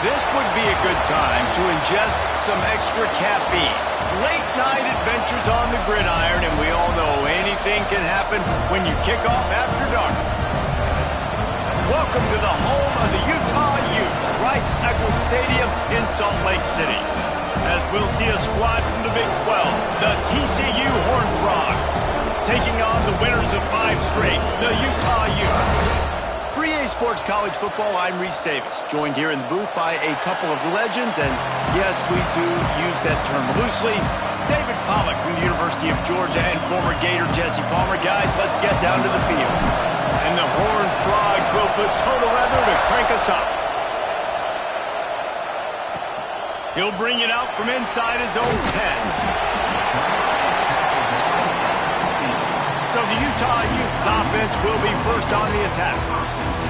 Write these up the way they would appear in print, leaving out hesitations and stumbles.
This would be a good time to ingest some extra caffeine. Late night adventures on the gridiron, and we all know anything can happen when you kick off after dark. Welcome to the home of the Utah Utes, Rice-Eccles Stadium in Salt Lake City. As we'll see a squad from the Big 12, the TCU Horned Frogs, taking on the winners of 5 straight, the Utah Utes. For EA Sports College Football, I'm Reese Davis, joined here in the booth by a couple of legends, and yes, we do use that term loosely. David Pollack from the University of Georgia and former Gator Jesse Palmer. Guys, let's get down to the field. And the Horned Frogs will put total leather to crank us up. He'll bring it out from inside his own 10. So the Utah Utes offense will be first on the attack.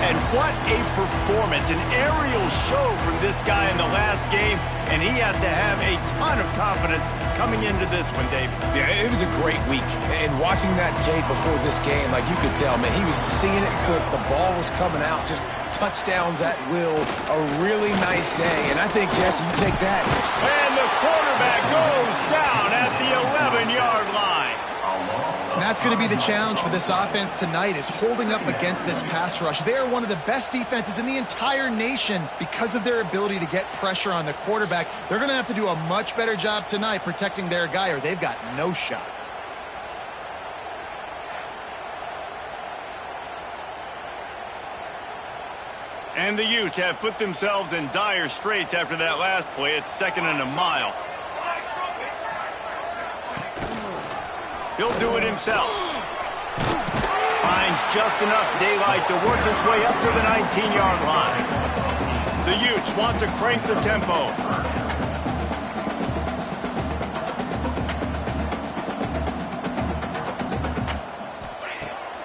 And what a performance, an aerial show from this guy in the last game, and he has to have a ton of confidence coming into this one, David. Yeah, it was a great week, and watching that tape before this game, like you could tell, man, he was seeing it quick, the ball was coming out, just touchdowns at will, a really nice day, and I think, Jesse, you take that. And the quarterback goes down at the 11-yard line. And that's going to be the challenge for this offense tonight, is holding up against this pass rush. They are one of the best defenses in the entire nation because of their ability to get pressure on the quarterback. They're going to have to do a much better job tonight protecting their guy, or they've got no shot. And the Utes have put themselves in dire straits after that last play. It's 2nd and a mile. He'll do it himself. Finds just enough daylight to work his way up to the 19-yard line. The Utes want to crank the tempo.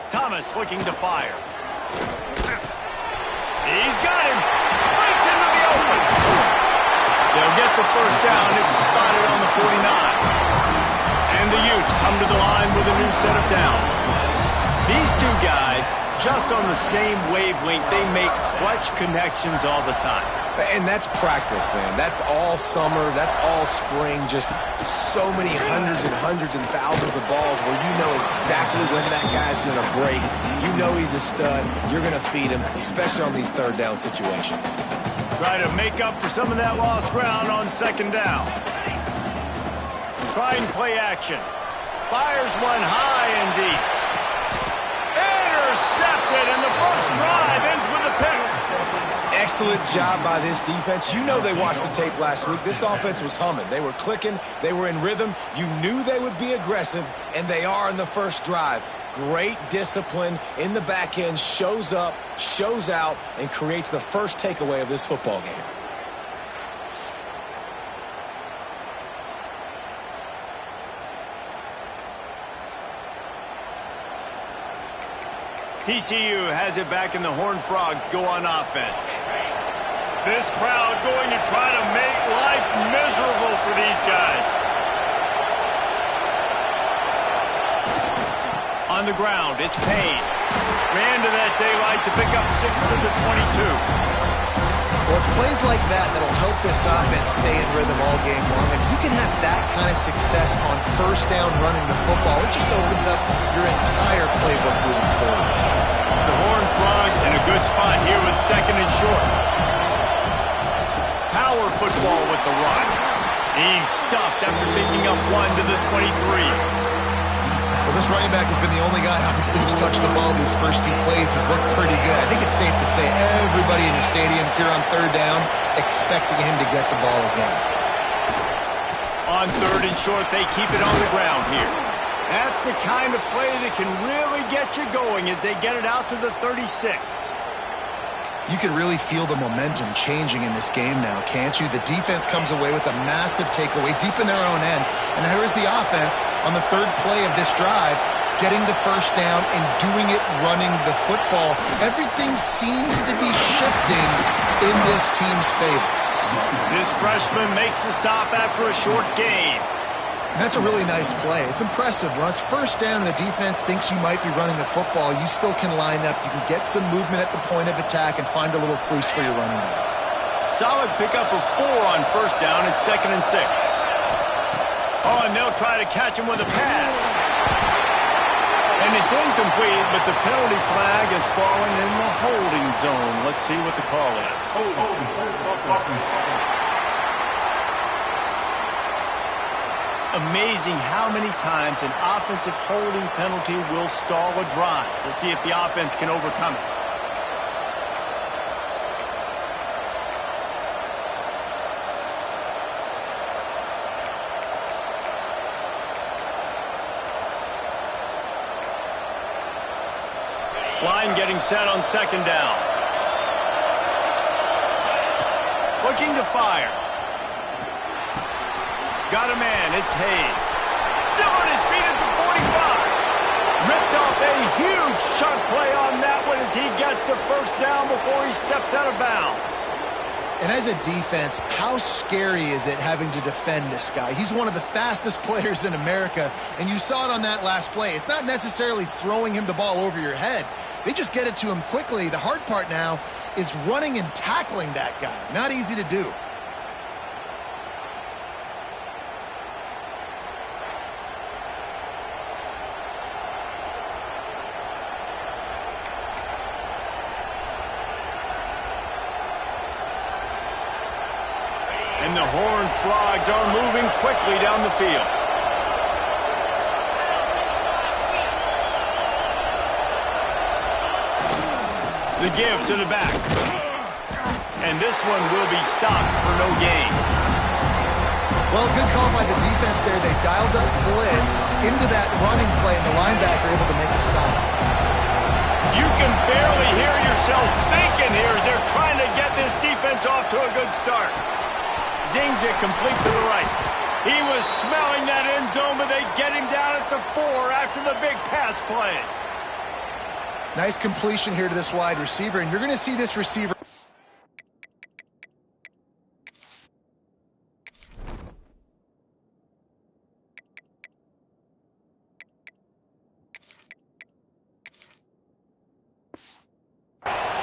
Thomas looking to fire. He's got him. Breaks into the open. They'll get the first down. It's spotted on the 49. And the Utes come to the line with a new set of downs. These two guys, just on the same wavelength, they make clutch connections all the time. And that's practice, man. That's all summer. That's all spring. Just so many hundreds and thousands of balls where you know exactly when that guy's going to break. You know he's a stud. You're going to feed him, especially on these third down situations. Try to make up for some of that lost ground on 2nd down. Trying play action. Fires one high and deep. Intercepted, and the first drive ends with a pick. Excellent job by this defense. You know they watched the tape last week. This offense was humming. They were clicking. They were in rhythm. You knew they would be aggressive, and they are in the first drive. Great discipline in the back end. Shows up, shows out, and creates the first takeaway of this football game. TCU has it back, and the Horned Frogs go on offense. This crowd going to try to make life miserable for these guys. On the ground, it's Payne. Ran to that daylight to pick up 6 to the 22. Well, it's plays like that that'll help this offense stay in rhythm all game long. If you can have that kind of success on first down running the football, it just opens up your entire playbook moving forward. The Horned Frogs in a good spot here with 2nd and short. Power football with the run. He's stuffed after picking up 1 to the 23. Well, this running back has been the only guy, obviously, who's touched the ball these first 2 plays. He's looked pretty good. I think it's safe to say everybody in the stadium here on 3rd down expecting him to get the ball again. On 3rd and short, they keep it on the ground here. That's the kind of play that can really get you going as they get it out to the 36. You can really feel the momentum changing in this game now, can't you? The defense comes away with a massive takeaway deep in their own end. And here's the offense on the 3rd play of this drive, getting the first down and doing it running the football. Everything seems to be shifting in this team's favor. This freshman makes the stop after a short gain. And that's a really nice play. It's impressive. When it's first down and the defense thinks you might be running the football, you still can line up. You can get some movement at the point of attack and find a little crease for your running back. Solid pickup of 4 on first down and 2nd and 6. Oh, and they'll try to catch him with a pass. And it's incomplete, but the penalty flag has fallen in the holding zone. Let's see what the call is. Amazing how many times an offensive holding penalty will stall a drive. We'll see if the offense can overcome it. Line getting set on 2nd down. Looking to fire. Got a man, it's Hayes. Still on his feet at the 45. Ripped off a huge chunk play on that one as he gets the first down before he steps out of bounds. And as a defense, how scary is it having to defend this guy? He's one of the fastest players in America, and you saw it on that last play. It's not necessarily throwing him the ball over your head. They just get it to him quickly. The hard part now is running and tackling that guy. Not easy to do. And the Horned Frogs are moving quickly down the field. The give to the back. And this one will be stopped for no gain. Well, good call by the defense there. They dialed up blitz into that running play, and the linebacker able to make a stop. You can barely hear yourself thinking here as they're trying to get this defense off to a good start. Zings it complete to the right. He was smelling that end zone, but they get him down at the 4 after the big pass play. Nice completion here to this wide receiver, and you're going to see this receiver.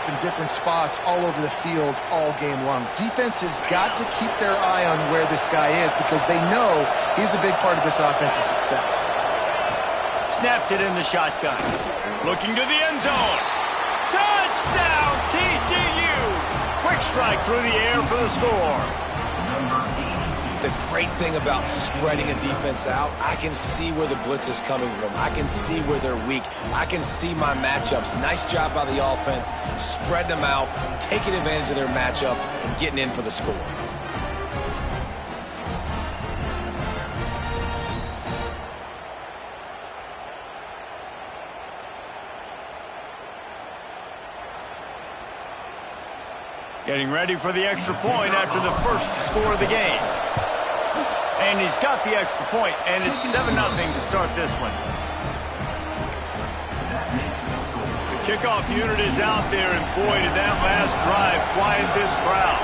In different spots all over the field all game long. Defense has got to keep their eye on where this guy is because they know he's a big part of this offense's success. Snapped it in the shotgun. Looking to the end zone. Touchdown, TCU! Quick strike through the air for the score. The great thing about spreading a defense out, I can see where the blitz is coming from. I can see where they're weak. I can see my matchups. Nice job by the offense, spreading them out, taking advantage of their matchup, and getting in for the score. Getting ready for the extra point after the first score of the game. And he's got the extra point, and it's 7-0 to start this one. The kickoff unit is out there, and boy, did that last drive quiet this crowd.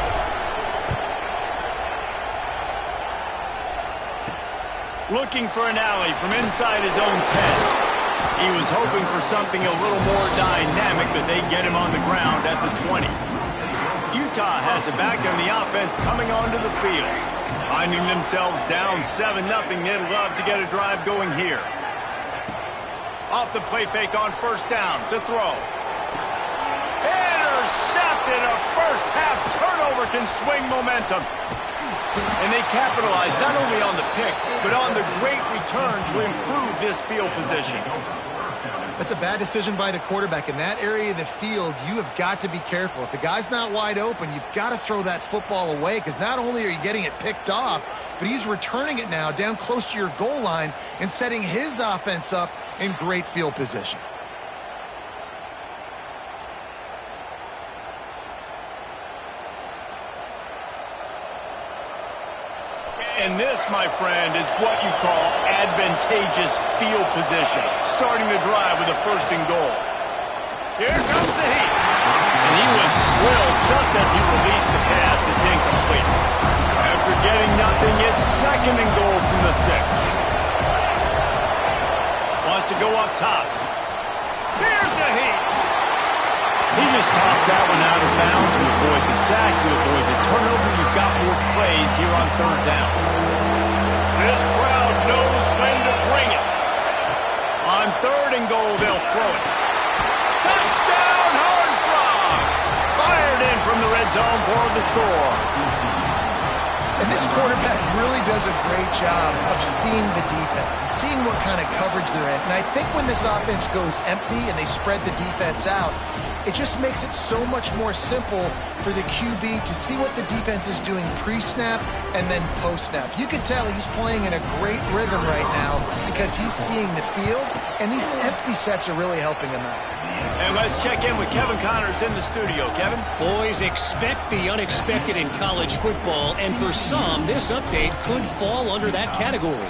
Looking for an alley from inside his own 10. He was hoping for something a little more dynamic, but they get him on the ground at the 20. Utah has it back on the offense coming onto the field. Finding themselves down 7-0, they'd love to get a drive going here. Off the play fake on first down to throw. Intercepted. A first half turnover can swing momentum. And they capitalize not only on the pick, but on the great return to improve this field position. That's a bad decision by the quarterback. In that area of the field, you have got to be careful. If the guy's not wide open, you've got to throw that football away because not only are you getting it picked off, but he's returning it now down close to your goal line and setting his offense up in great field position. And this, my friend, is what you call advantageous field position. Starting the drive with a 1st and goal. Here comes the heat. And he was drilled just as he released the pass. It's incomplete. After getting nothing, it's 2nd and goal from the 6. Wants to go up top. Here's the heat. He just tossed that one out of bounds to avoid the sack, to avoid the turnover. You've got more plays here on third down. This crowd knows when to bring it. On third and goal, they'll throw it. Touchdown, Horned Frogs! Fired in from the red zone for the score. And this quarterback really does a great job of seeing the defense and seeing what kind of coverage they're in. And I think when this offense goes empty and they spread the defense out, it just makes it so much more simple for the QB to see what the defense is doing pre-snap and then post-snap. You can tell he's playing in a great rhythm right now because he's seeing the field, and these empty sets are really helping him out. And let's check in with Kevin Connors in the studio. Kevin? Boys, expect the unexpected in college football, and for some, this update could fall under that category.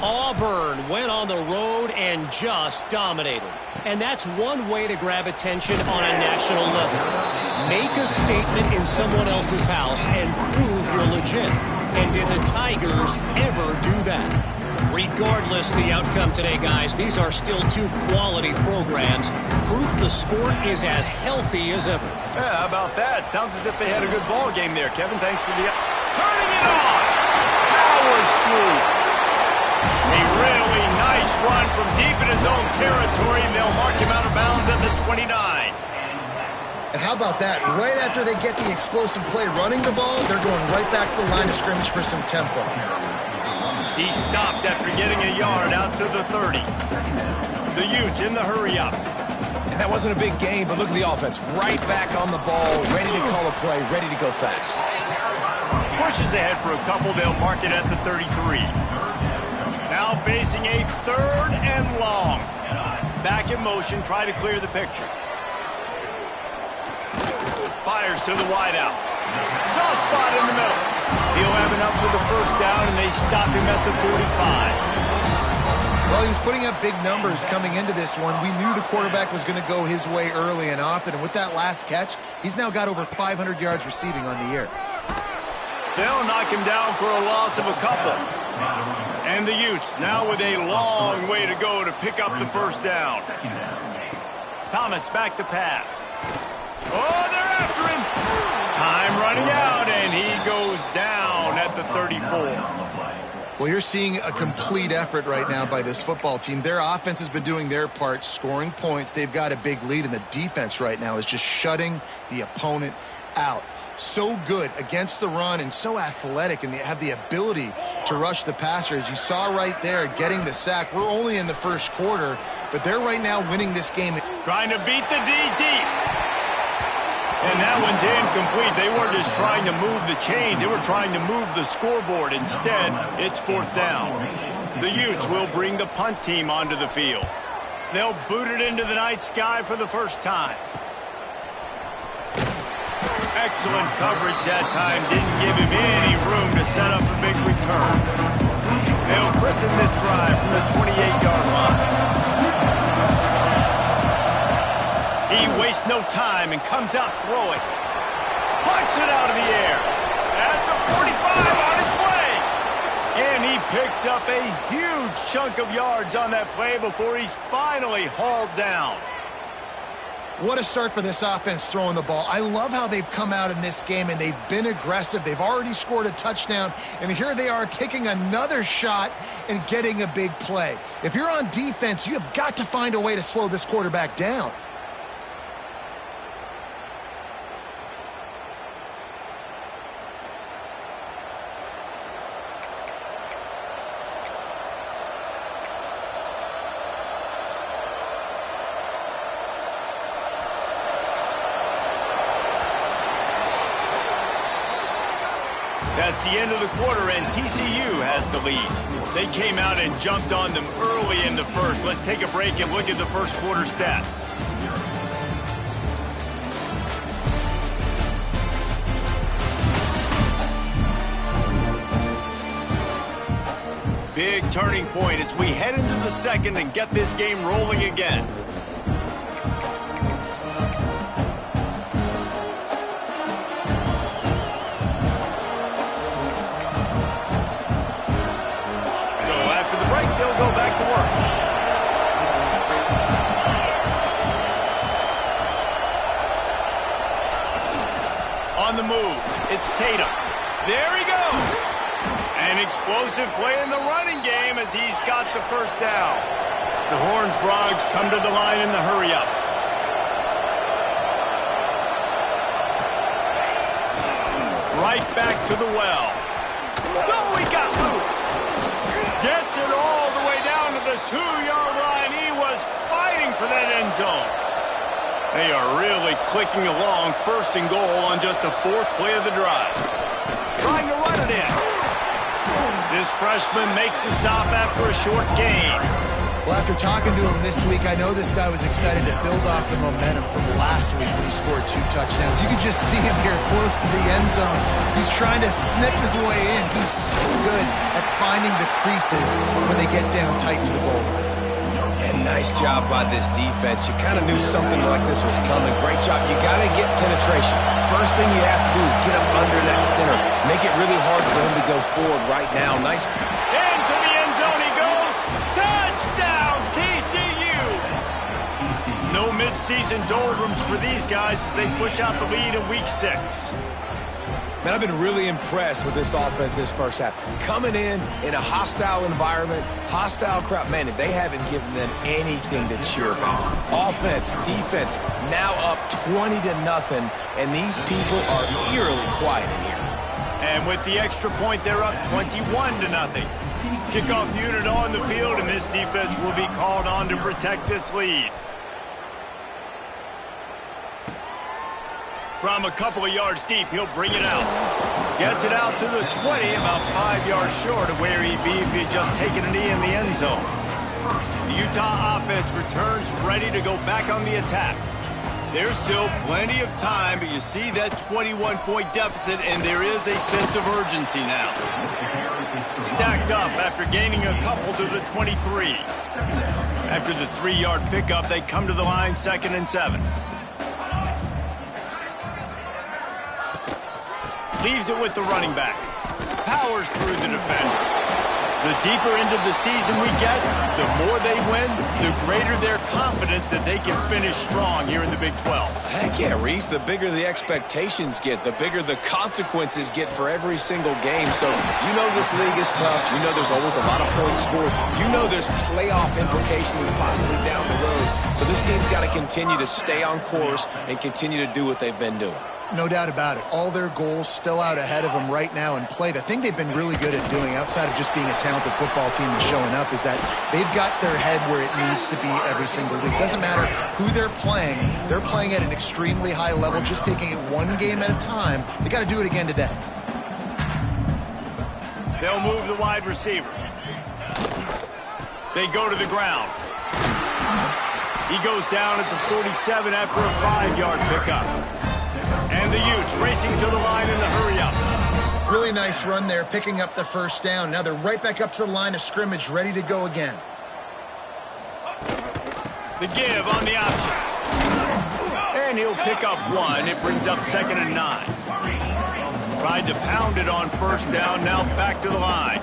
Auburn went on the road and just dominated. And that's one way to grab attention on a national level. Make a statement in someone else's house and prove you're legit. And did the Tigers ever do that? Regardless the outcome today, guys, these are still two quality programs. Proof the sport is as healthy as ever. Yeah, how about that? Sounds as if they had a good ball game there, Kevin. Thanks for the... Turning it on! Powers through. A really nice run from deep in his own territory, and they'll mark him out of bounds at the 29. And how about that? Right after they get the explosive play running the ball, they're going right back to the line of scrimmage for some tempo. He stopped after getting a yard out to the 30. The Utes in the hurry-up. And that wasn't a big gain, but look at the offense. Right back on the ball, ready to call a play, ready to go fast. Pushes ahead for a couple. They'll mark it at the 33. Now facing a third and long. Back in motion, try to clear the picture. Fires to the wideout. Soft spot in the middle. He'll have enough for the first down, and they stop him at the 45. Well, he was putting up big numbers coming into this one. We knew the quarterback was going to go his way early and often, and with that last catch, he's now got over 500 yards receiving on the year. They'll knock him down for a loss of a couple. And the Utes now with a long way to go to pick up the first down. Thomas back to pass. Oh, they're after him. Time running out, and he goes down at the 34. Well, you're seeing a complete effort right now by this football team. Their offense has been doing their part, scoring points. They've got a big lead, and the defense right now is just shutting the opponent out. So good against the run and so athletic, and they have the ability to rush the passer. As you saw right there, getting the sack. We're only in the first quarter, but they're right now winning this game. Trying to beat the D deep. And that one's incomplete. They weren't just trying to move the chains. They were trying to move the scoreboard. Instead, it's fourth down. The Utes will bring the punt team onto the field. They'll boot it into the night sky for the first time. Excellent coverage that time. Didn't give him any room to set up a big return. They'll christen this drive from the 28-yard line. He wastes no time and comes out throwing. Punts it out of the air. At the 45 on its way. And he picks up a huge chunk of yards on that play before he's finally hauled down. What a start for this offense throwing the ball. I love how they've come out in this game, and they've been aggressive. They've already scored a touchdown, and here they are taking another shot and getting a big play. If you're on defense, you have got to find a way to slow this quarterback down. That's the end of the quarter, and TCU has the lead. They came out and jumped on them early in the first. Let's take a break and look at the first quarter stats. Big turning point as we head into the second and get this game rolling again. They'll go back to work. on the move. It's Tatum. There he goes. An explosive play in the running game as he's got the first down. The Horned Frogs come to the line in the hurry-up. Right back to the well. Oh, he got loose. Gets it all the way down to the 2-yard line. He was fighting for that end zone. They are really clicking along, first and goal on just the 4th play of the drive. Trying to run it in. This freshman makes a stop after a short gain. Well, after talking to him this week, I know this guy was excited to build off the momentum from last week when he scored 2 touchdowns. You can just see him here close to the end zone. He's trying to snip his way in. He's so good at finding the creases when they get down tight to the goal line. And nice job by this defense. You kind of knew something like this was coming. Great job. You got to get penetration. First thing you have to do is get him under that center. Make it really hard for him to go forward right now. Nice. Into the end zone he goes. Touchdown, TCU. No midseason doldrums for these guys as they push out the lead in week 6. Man, I've been really impressed with this offense this first half. Coming in a hostile environment, hostile crowd. Man, they haven't given them anything to cheer about. Offense, defense, now up 20-0, and these people are eerily quiet in here. And with the extra point, they're up 21-0. Kickoff unit on the field, and this defense will be called on to protect this lead. From a couple of yards deep, he'll bring it out. Gets it out to the 20, about 5 yards short of where he'd be if he had just taken a knee in the end zone. The Utah offense returns ready to go back on the attack. There's still plenty of time, but you see that 21-point deficit, and there is a sense of urgency now. Stacked up after gaining a couple to the 23. After the 3-yard pickup, they come to the line 2nd and 7. Leaves it with the running back. Powers through the defender. The deeper into the season we get, the more they win, the greater their confidence that they can finish strong here in the Big 12. Heck yeah, Reese. The bigger the expectations get, the bigger the consequences get for every single game. So you know this league is tough. You know there's always a lot of points scored. You know there's playoff implications possibly down the road. So this team's got to continue to stay on course and continue to do what they've been doing. No doubt about it. All their goals still out ahead of them right now in play. The thing they've been really good at doing, outside of just being a talented football team and showing up, is that they've got their head where it needs to be every single week. Doesn't matter who they're playing at an extremely high level, just taking it one game at a time. They got to do it again today. They'll move the wide receiver. They go to the ground. He goes down at the 47 after a 5-yard pickup. And the Utes racing to the line in the hurry-up. Really nice run there, picking up the first down. Now they're right back up to the line of scrimmage, ready to go again. The give on the option. And he'll pick up 1. It brings up 2nd and 9. Tried to pound it on first down, now back to the line.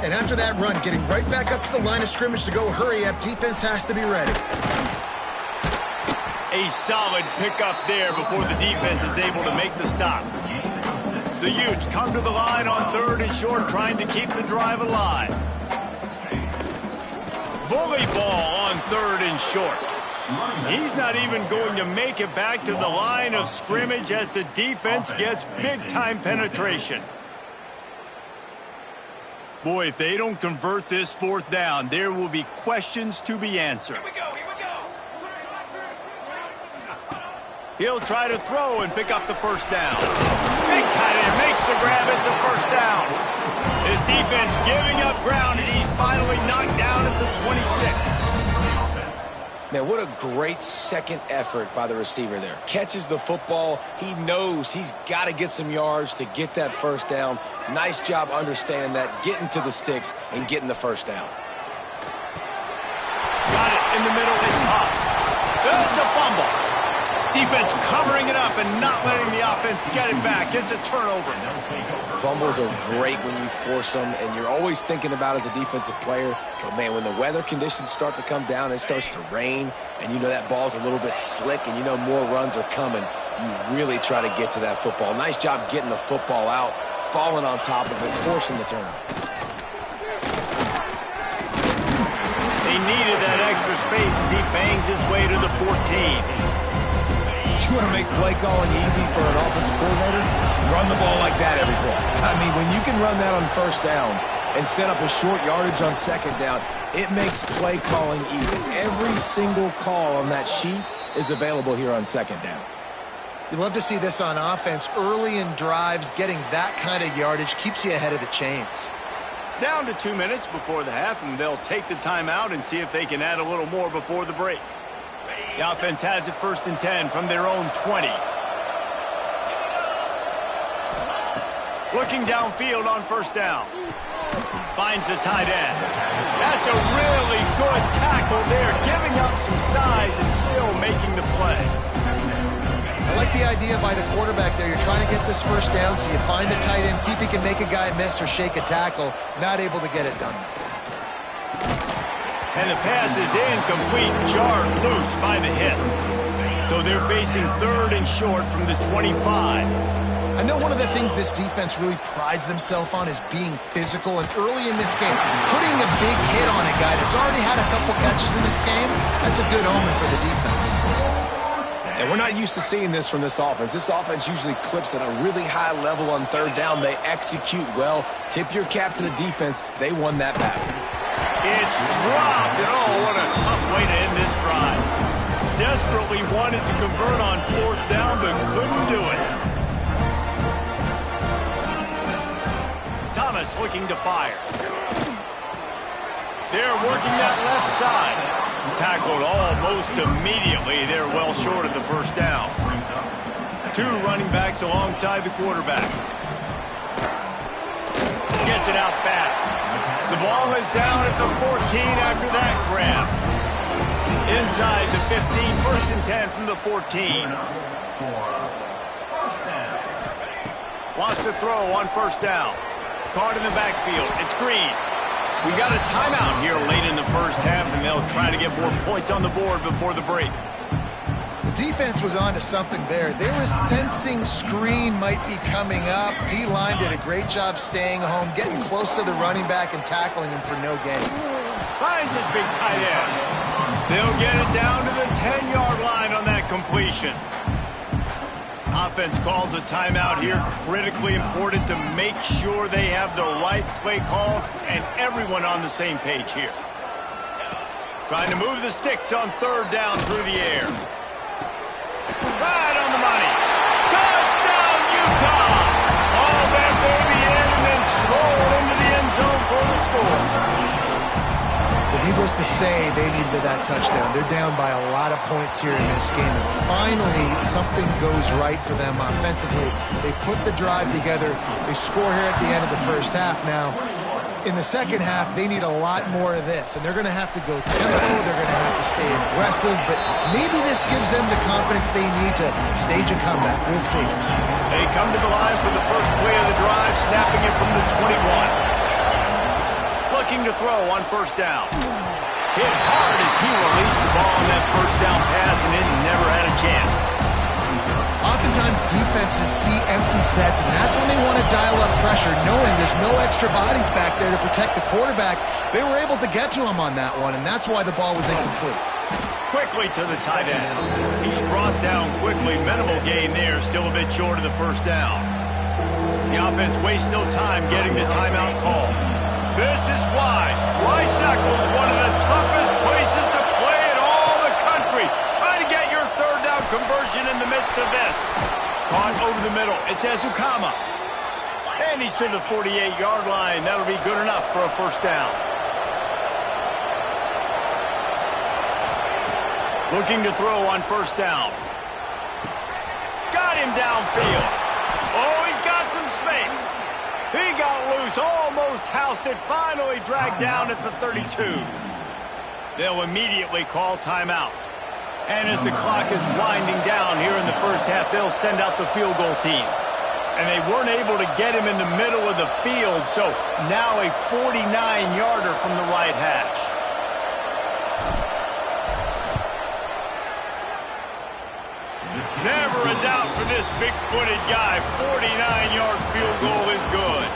And after that run, getting right back up to the line of scrimmage to go hurry-up, defense has to be ready. A solid pickup there before the defense is able to make the stop. The Utes come to the line on 3rd and short, trying to keep the drive alive. Bully ball on 3rd and short. He's not even going to make it back to the line of scrimmage as the defense gets big-time penetration. Boy, if they don't convert this 4th down, there will be questions to be answered. He'll try to throw and pick up the first down. Big tight end makes the grab. It's a first down. His defense giving up ground as he's finally knocked down at the 26. Man, what a great second effort by the receiver there. Catches the football. He knows he's got to get some yards to get that first down. Nice job understanding that, getting to the sticks and getting the first down. Got it in the middle. It's Huff. It's a fumble. Defense covering it up and not letting the offense get it back. It's a turnover. Fumbles are great when you force them, and you're always thinking about as a defensive player, but man, when the weather conditions start to come down, it starts to rain, and you know that ball's a little bit slick, and you know more runs are coming. You really try to get to that football. Nice job getting the football out, falling on top of it, forcing the turnover. They needed that extra space as he bangs his way to the 14. You want to make play calling easy for an offensive coordinator? Run the ball like that every play. I mean, when you can run that on first down and set up a short yardage on second down, it makes play calling easy. Every single call on that sheet is available here on second down. You love to see this on offense. Early in drives, getting that kind of yardage keeps you ahead of the chains. Down to 2 minutes before the half, and they'll take the timeout and see if they can add a little more before the break. The offense has it 1st and 10 from their own 20. Looking downfield on 1st down. Finds the tight end. That's a really good tackle there, giving up some size and still making the play. I like the idea by the quarterback there. You're trying to get this 1st down, so you find the tight end, see if he can make a guy miss or shake a tackle. Not able to get it done. And the pass is incomplete, jarred loose by the hip. So they're facing 3rd and short from the 25. I know one of the things this defense really prides themselves on is being physical, and early in this game, putting a big hit on a guy that's already had a couple catches in this game, that's a good omen for the defense. And we're not used to seeing this from this offense. This offense usually clips at a really high level on 3rd down. They execute well. Tip your cap to the defense. They won that battle. It's dropped, and oh, what a tough way to end this drive. Desperately wanted to convert on 4th down, but couldn't do it. Thomas looking to fire. They're working that left side. Tackled almost immediately. They're well short of the 1st down. 2 running backs alongside the quarterback. Gets it out fast. The ball is down at the 14 after that grab. Inside the 15, 1st and 10 from the 14. Lost a throw on 1st down. Caught in the backfield. It's Green. We got a timeout here late in the 1st half, and they'll try to get more points on the board before the break. The defense was on to something there. They were sensing screen might be coming up. D-line did a great job staying home, getting close to the running back and tackling him for no gain. Finds his big tight end. They'll get it down to the 10-yard line on that completion. Offense calls a timeout here. Critically important to make sure they have the right play call and everyone on the same page here. Trying to move the sticks on 3rd down through the air. Right on the money. Touchdown, Utah! All that baby in and then stroll into the end zone for the score. But needless to say, they needed that touchdown. They're down by a lot of points here in this game, and finally something goes right for them offensively. They put the drive together. They score here at the end of the 1st half. Now, in the 2nd half, they need a lot more of this, and they're going to have to go tempo. They're going to have to stay aggressive, but maybe this gives them the confidence they need to stage a comeback. We'll see. They come to the line for the first play of the drive, snapping it from the 21. Looking to throw on 1st down. Hit hard as he released the ball on that 1st down pass, and it never had a chance. Oftentimes defenses see empty sets, and that's when they want to dial up pressure, knowing there's no extra bodies back there to protect the quarterback. They were able to get to him on that one, and that's why the ball was incomplete. Quickly to the tight end. He's brought down quickly. Minimal gain there, still a bit short of the 1st down. The offense wastes no time getting the timeout call. This is why Rice-Eccles is one of the toughest places to play in all the country. Try to get your 3rd down conversion in the midst of this. Caught over the middle. It's Ezukama. And he's to the 48-yard line. That'll be good enough for a 1st down. Looking to throw on 1st down. Got him downfield. Oh, he's got some space. He got loose, almost housed it, finally dragged down at the 32. They'll immediately call timeout. And as the clock is winding down here in the 1st half, they'll send out the field goal team. And they weren't able to get him in the middle of the field, so now a 49-yarder from the right hash. Never a doubt this big-footed guy, 49-yard field goal is good.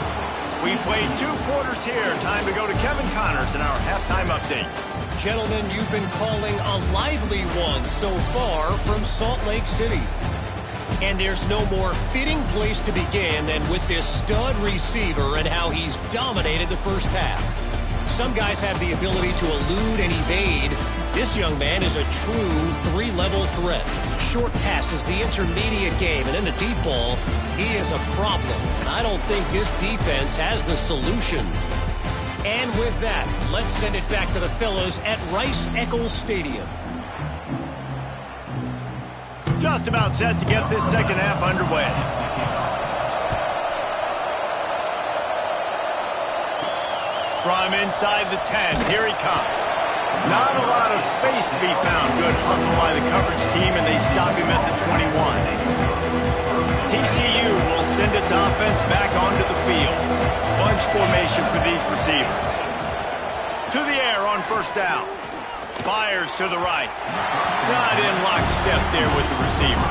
We played 2 quarters here. Time to go to Kevin Connors in our halftime update. Gentlemen, you've been calling a lively one so far from Salt Lake City. And there's no more fitting place to begin than with this stud receiver and how he's dominated the first half. Some guys have the ability to elude and evade. This young man is a true 3-level threat. Short passes, the intermediate game, and then the deep ball. He is a problem, and I don't think this defense has the solution. And with that, let's send it back to the fellows at Rice-Eccles Stadium. Just about set to get this second half underway. From inside the 10, here he comes. Not a lot of space to be found. Good hustle by the coverage team, and they stop him at the 21. TCU will send its offense back onto the field. Bunch formation for these receivers. To the air on first down. Fires to the right. Not in lockstep there with the receiver.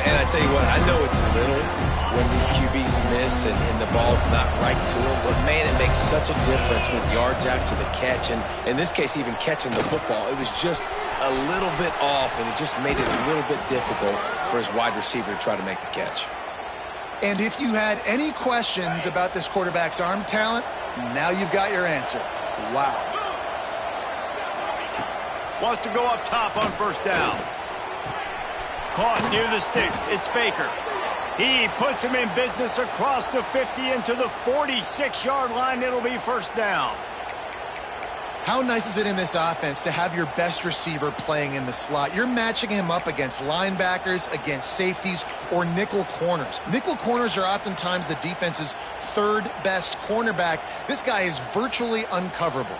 And I tell you what, I know it's little when these QBs miss and the ball's not right to them, but man, it makes such a difference with yards after the catch, and in this case, even catching the football. It was just a little bit off, and it just made it a little bit difficult for his wide receiver to try to make the catch. And if you had any questions about this quarterback's arm talent, now you've got your answer. Wow. Wants to go up top on first down. Caught near the sticks. It's Baker. He puts him in business across the 50 into the 46-yard line. It'll be first down. How nice is it in this offense to have your best receiver playing in the slot? You're matching him up against linebackers, against safeties, or nickel corners. Nickel corners are oftentimes the defense's third best cornerback. This guy is virtually uncoverable.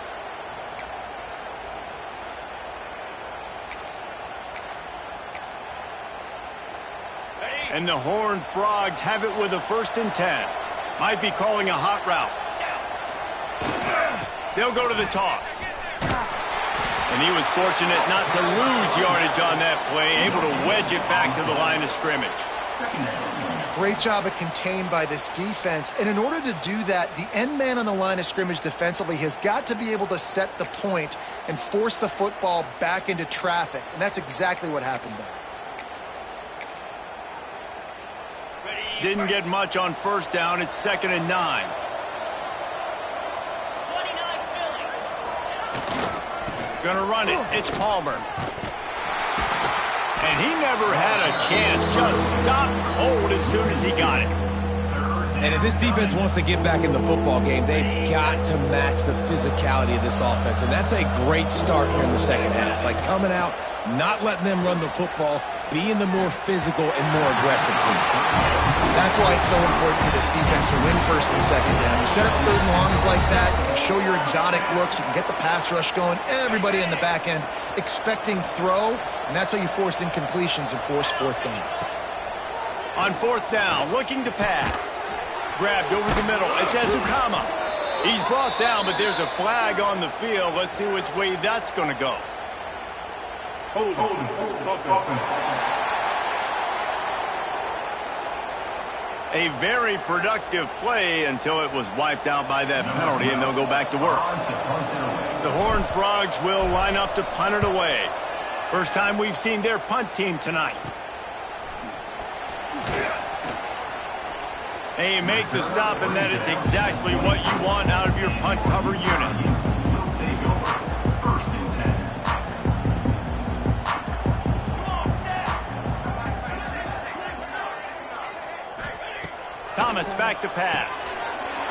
And the Horned Frogs have it with a 1st and 10. Might be calling a hot route. They'll go to the toss. And he was fortunate not to lose yardage on that play, able to wedge it back to the line of scrimmage. Great job of contained by this defense. And in order to do that, the end man on the line of scrimmage defensively has got to be able to set the point and force the football back into traffic. And that's exactly what happened there. Didn't get much on first down. It's 2nd and 9. Gonna run it. It's Palmer. And he never had a chance. Just stopped cold as soon as he got it. And if this defense wants to get back in the football game, they've got to match the physicality of this offense. And that's a great start here in the second half. Like coming out, not letting them run the football, being the more physical and more aggressive team. That's why it's so important for this defense to win 1st and 2nd down. You set up 3rd and longs like that, you can show your exotic looks, you can get the pass rush going, everybody in the back end expecting throw, and that's how you force incompletions and force 4th downs. On 4th down, looking to pass. Grabbed over the middle. It's Ezukama. He's brought down, but there's a flag on the field. Let's see which way that's going to go. A very productive play until it was wiped out by that penalty, and they'll go back to work. The Horned Frogs will line up to punt it away. First time we've seen their punt team tonight. They make the stop, and that is exactly what you want out of your punt cover unit. Thomas back to pass.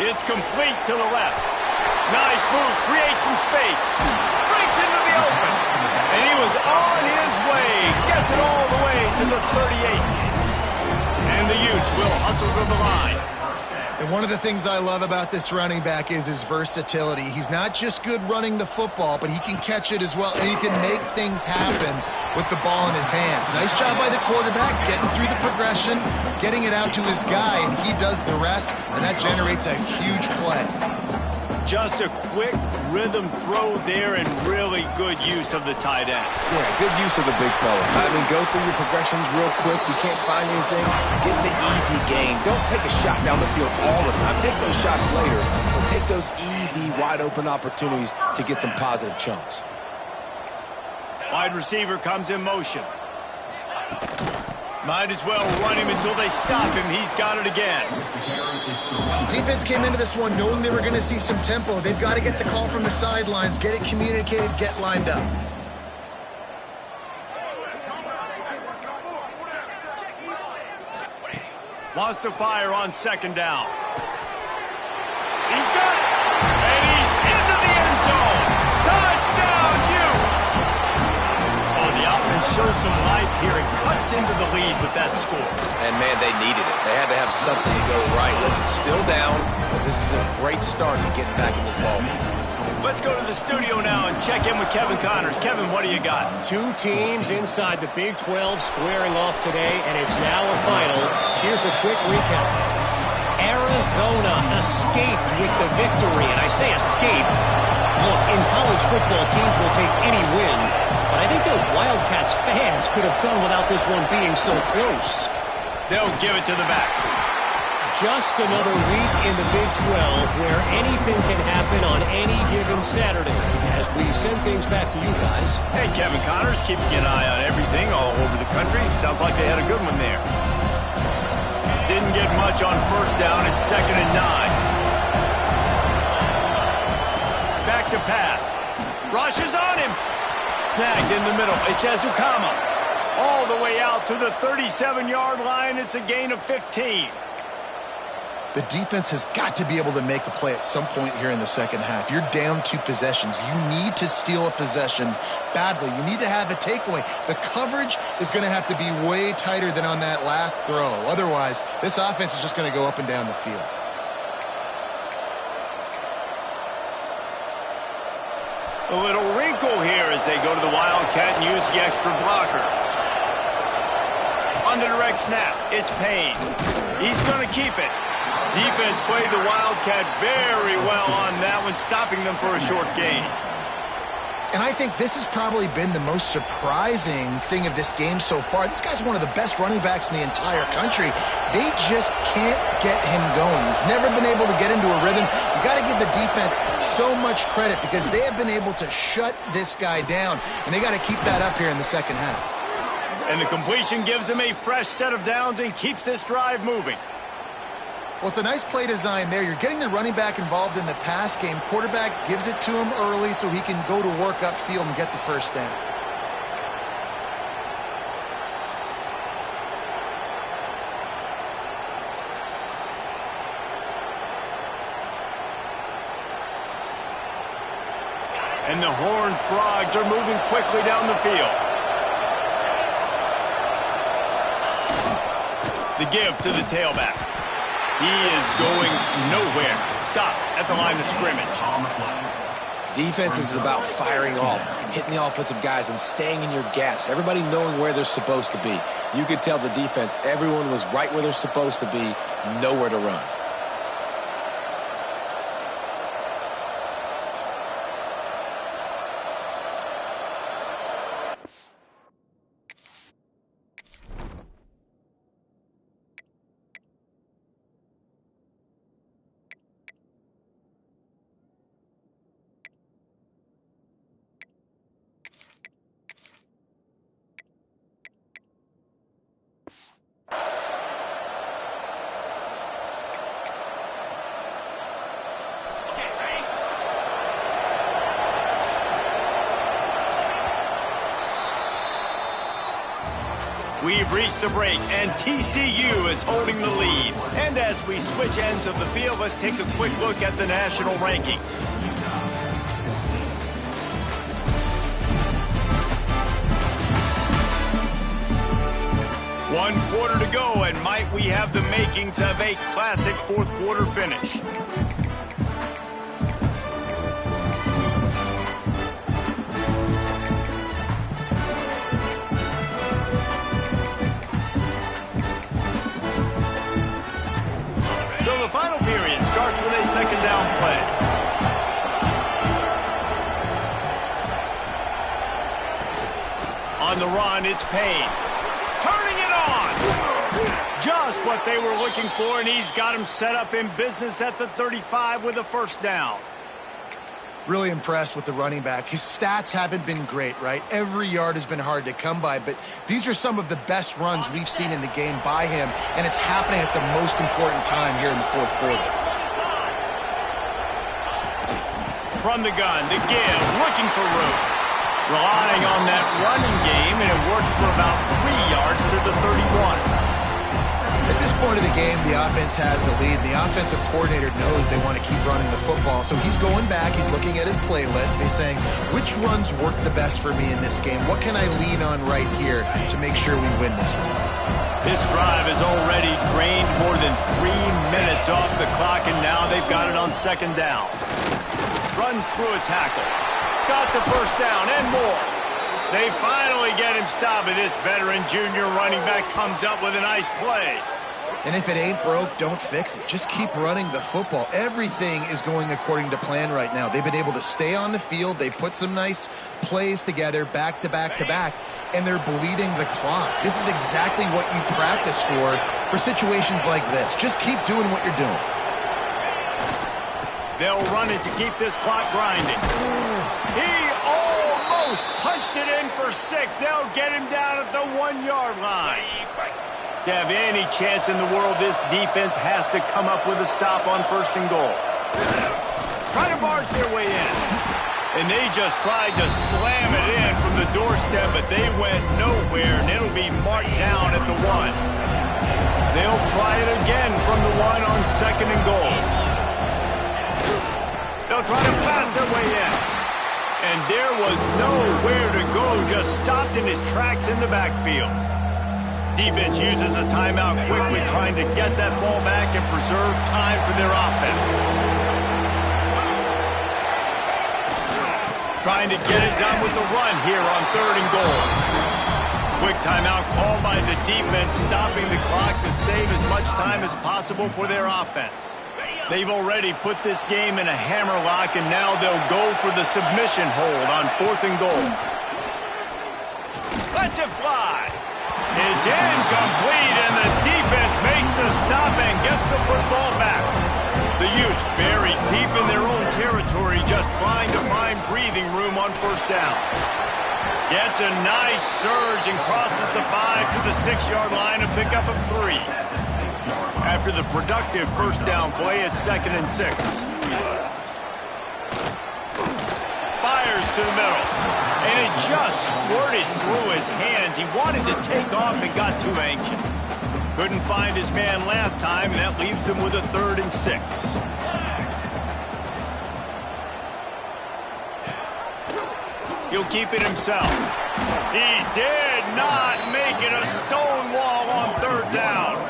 It's complete to the left. Nice move, creates some space. Breaks into the open. And he was on his way. Gets it all the way to the 38. And the Utes will hustle to the line. And one of the things I love about this running back is his versatility. He's not just good running the football, but he can catch it as well, and he can make things happen with the ball in his hands. Nice job by the quarterback, getting through the progression, getting it out to his guy, and he does the rest, and that generates a huge play. Just a quick rhythm throw there and really good use of the tight end. Yeah, good use of the big fella. I mean, go through your progressions real quick. You can't find anything, get the easy gain. Don't take a shot down the field all the time. Take those shots later, but take those easy, wide-open opportunities to get some positive chunks. Wide receiver comes in motion. Might as well run him until they stop him. He's got it again. Defense came into this one knowing they were going to see some tempo. They've got to get the call from the sidelines, get it communicated, get lined up. Wants to fire on second down. He's got it. And he's into the end zone. Touchdown, Utes. Oh, the offense shows some life here and cuts into the lead with that score. And, man, they needed it. They had to have something to go right. Listen, still down, but this is a great start to getting back in this ballgame. Let's go to the studio now and check in with Kevin Connors. Kevin, what do you got? Two teams inside the Big 12 squaring off today, and it's now a final. Here's a quick recap. Arizona escaped with the victory, and I say escaped. Look, in college football, teams will take any win, but I think those Wildcats fans could have done without this one being so close. They'll give it to the back. Just another week in the Big 12 where anything can happen on any given Saturday. As we send things back to you guys. Hey, Kevin Connors, keeping an eye on everything all over the country. Sounds like they had a good one there. Didn't get much on first down. It's 2nd and 9. Back to pass. Rushes on him. Snagged in the middle. It's Ezukama. All the way out to the 37-yard line. It's a gain of 15. The defense has got to be able to make a play at some point here in the second half. You're down 2 possessions. You need to steal a possession badly. You need to have a takeaway. The coverage is going to have to be way tighter than on that last throw. Otherwise, this offense is just going to go up and down the field. A little wrinkle here as they go to the Wildcat and use the extra blocker. On the direct snap, it's Payne. He's going to keep it. Defense played the Wildcat very well on that one, stopping them for a short gain. And I think this has probably been the most surprising thing of this game so far. This guy's one of the best running backs in the entire country. They just can't get him going. He's never been able to get into a rhythm. You got to give the defense so much credit because they have been able to shut this guy down, and they got to keep that up here in the second half. And the completion gives him a fresh set of downs and keeps this drive moving. Well, it's a nice play design there. You're getting the running back involved in the pass game. Quarterback gives it to him early so he can go to work upfield and get the first down. And the Horned Frogs are moving quickly down the field. The give to the tailback. He is going nowhere. Stop at the line of scrimmage. Defense is about firing off, hitting the offensive guys, and staying in your gaps. Everybody knowing where they're supposed to be. You could tell the defense, everyone was right where they're supposed to be, nowhere to run. We've reached the break, and TCU is holding the lead. And as we switch ends of the field, let's take a quick look at the national rankings. One quarter to go, and might we have the makings of a classic fourth quarter finish. So the final period starts with a second down play. On the run, it's Payne. Turning it on! Just what they were looking for, and he's got him set up in business at the 35 with a first down. Really impressed with the running back. His stats haven't been great, right? Every yard has been hard to come by, but these are some of the best runs we've seen in the game by him, and it's happening at the most important time here in the fourth quarter. From the gun, the give, looking for room. Relying on that running game, and it works for about 3 yards to the 31. At this point of the game, the offense has the lead. The offensive coordinator knows they want to keep running the football, so he's going back, he's looking at his playlist, and he's saying, which runs work the best for me in this game? What can I lean on right here to make sure we win this one? This drive has already drained more than 3 minutes off the clock, and now they've got it on second down. Runs through a tackle. Got the first down and more. They finally get him stopped, and this veteran junior running back comes up with a nice play. And if it ain't broke, don't fix it. Just keep running the football. Everything is going according to plan right now. They've been able to stay on the field. They've put some nice plays together back to back to back, and they're bleeding the clock. This is exactly what you practice for situations like this. Just keep doing what you're doing. They'll run it to keep this clock grinding. He almost punched it in for 6. They'll get him down at the 1-yard line. To have any chance in the world, this defense has to come up with a stop on first and goal. Try to barge their way in. And they just tried to slam it in from the doorstep, but they went nowhere, and it'll be marked down at the 1. They'll try it again from the 1 on second and goal. They'll try to pass their way in. And there was nowhere to go, just stopped in his tracks in the backfield. Defense uses a timeout quickly, trying to get that ball back and preserve time for their offense. Trying to get it done with the run here on third and goal. Quick timeout called by the defense, stopping the clock to save as much time as possible for their offense. They've already put this game in a hammerlock, and now they'll go for the submission hold on fourth and goal. Let's it fly. It's incomplete, and the defense makes a stop and gets the football back. The Utes buried deep in their own territory, just trying to find breathing room on first down. Gets a nice surge and crosses the 5 to the 6-yard line, a pickup of 3. After the productive first down play, it's second and 6. Fires to the middle. And it just squirted through his hands. He wanted to take off and got too anxious. Couldn't find his man last time, and that leaves him with a 3rd and 6. He'll keep it himself. He did not make it a stone wall on third down.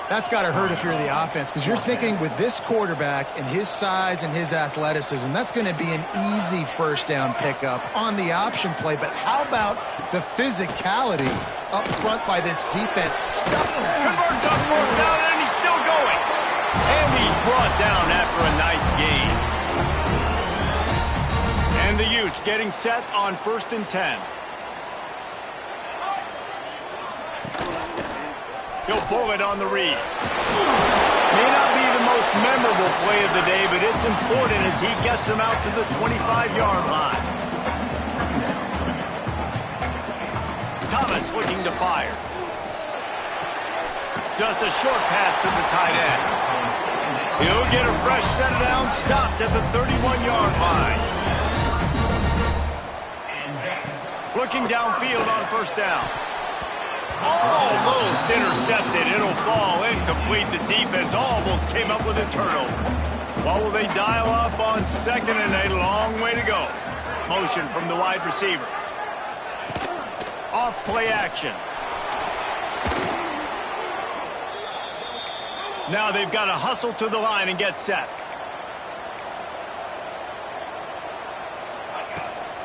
That's got to hurt if you're the offense, because you're thinking with this quarterback and his size and his athleticism, that's going to be an easy first down pickup on the option play. But how about the physicality up front by this defense? Converts on fourth down, and he's still going. And he's brought down after a nice gain. And the Utes getting set on 1st and 10. He'll pull it on the read. May not be the most memorable play of the day, but it's important as he gets him out to the 25-yard line. Thomas looking to fire. Just a short pass to the tight end. He'll get a fresh set down, stopped at the 31-yard line. Looking downfield on first down. Almost intercepted. It'll fall incomplete. The defense almost came up with a turnover. What will they dial up on second and 8? A long way to go. Motion from the wide receiver. Off play action. Now they've got to hustle to the line and get set.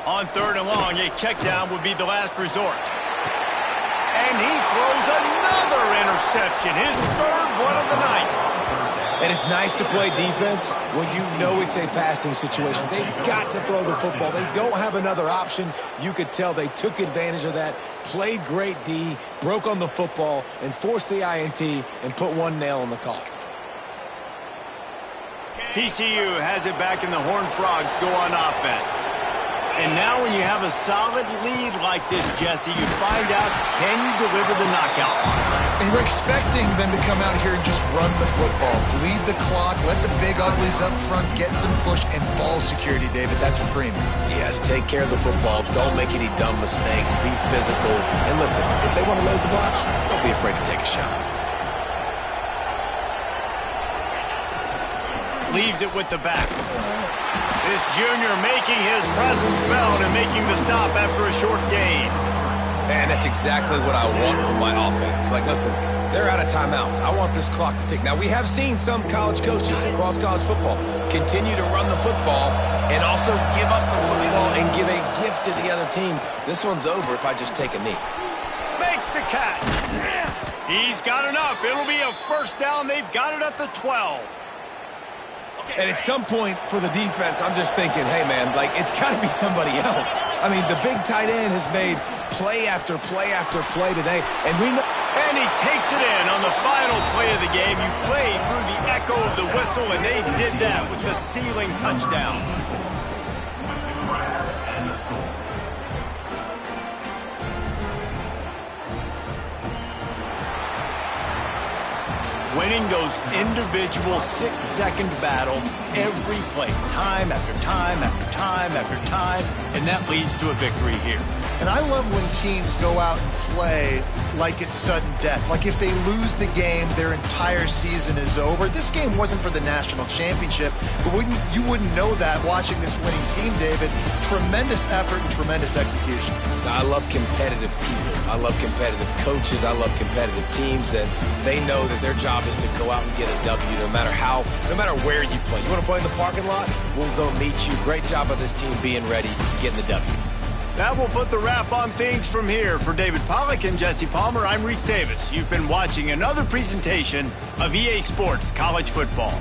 On third and long, a check down would be the last resort. And he throws another interception, his 3rd one of the night. And it's nice to play defense when you know it's a passing situation. They've got to throw the football. They don't have another option. You could tell they took advantage of that, played great D, broke on the football, and forced the INT and put one nail in the coffin. TCU has it back and the Horned Frogs go on offense. And now when you have a solid lead like this, Jesse, you find out, can you deliver the knockout punch? And we're expecting them to come out here and just run the football, bleed the clock, let the big uglies up front get some push and ball security, David. That's premium. Yes, take care of the football. Don't make any dumb mistakes. Be physical. And listen, if they want to load the box, don't be afraid to take a shot. Leaves it with the back. This junior making his presence felt and making the stop after a short gain. And that's exactly what I want from my offense. Like, listen, they're out of timeouts. I want this clock to tick. Now, we have seen some college coaches across college football continue to run the football and also give up the football and give a gift to the other team. This one's over if I just take a knee. Makes the catch. He's got enough. It'll be a first down. They've got it at the 12. And at some point for the defense, I'm just thinking, hey, man, like, it's got to be somebody else. I mean, the big tight end has made play after play after play today. And we know. And he takes it in on the final play of the game. You play through the echo of the whistle, and they did that with the ceiling touchdown. Winning those individual 6-second battles every play, time after time after time after time, and that leads to a victory here. And I love when teams go out and play like it's sudden death. Like if they lose the game, their entire season is over. This game wasn't for the national championship, but you wouldn't know that watching this winning team, David. Tremendous effort and tremendous execution. I love competitive people. I love competitive coaches. I love competitive teams that they know that their job is to go out and get a W no matter where you play. You want to play in the parking lot? We'll go meet you. Great job of this team being ready, getting the W. That will put the wrap on things from here. For David Pollack and Jesse Palmer, I'm Reese Davis. You've been watching another presentation of EA Sports College Football.